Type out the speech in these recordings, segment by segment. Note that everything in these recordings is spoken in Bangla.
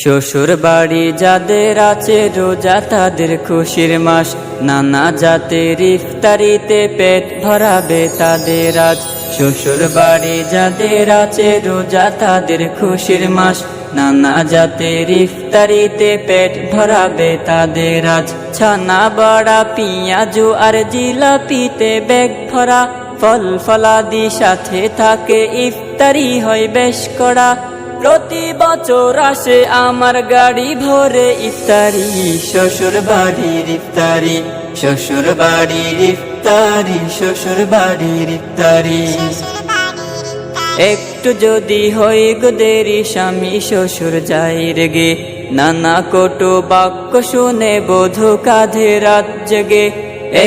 শ্বশুর বাড়ি যাদের আছে রোজা তাদের খুশির মাস, নানা জাতের ইফতারিতে পেট ভরাবে তাদের আজ। শ্বশুর বাড়ি যাদের আছে রোজা তাদের খুশির মাস, নানা জাতের ইফতারিতে পেট ভরাবে তাদের আজ। ছানা বড়া পিঁয়াজু আর জিলাপিতে ব্যাগ ভরা, ফল ফলাদি সাথে থাকে ইফতারি হয় বেশ করা। প্রতি বছর আসে আমার গাড়ি ভরে ইফতারি, শ্বশুর বাড়ির ইফতারি, শ্বশুর বাড়ির ইফতারি, শ্বশুর বাড়ির ইফতারি। একটু যদি হই গো দেরি স্বামী শ্বশুর যাই রেগে, নানা কটু বাক্য শুনে বধূ কাঁধে রাত জেগে।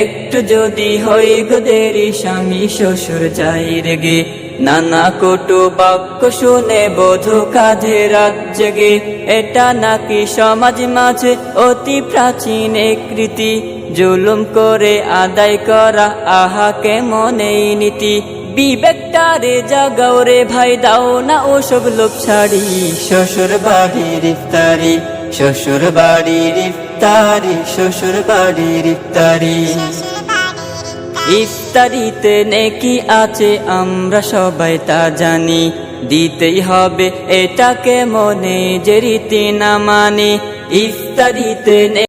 একটু যদি হই গো দেরি স্বামী শ্বশুর যাই রেগে, নানা কটু বাক্য শুনে বধূ কাঁধে রাত জেগে। এটা নাকি সমাজ মাঝে অতি প্রাচীন এক রীতি, জুলুম করে আদায় করা আহা কেমন এই নীতি। বিবেকটারে জাগাও রে ভাই, দাও না ওসব লোভ ছাড়ি, শ্বশুর বাড়ির ইফতারি, শ্বশুর বাড়ির ইফতারি, শ্বশুর বাড়ির ইফতারি। ইফতারিতে নেকি আছে আমরা সবাই তা জানি, দিতেই হবে এটাকে মনে যে রীতি না মানি। ইফতারিতে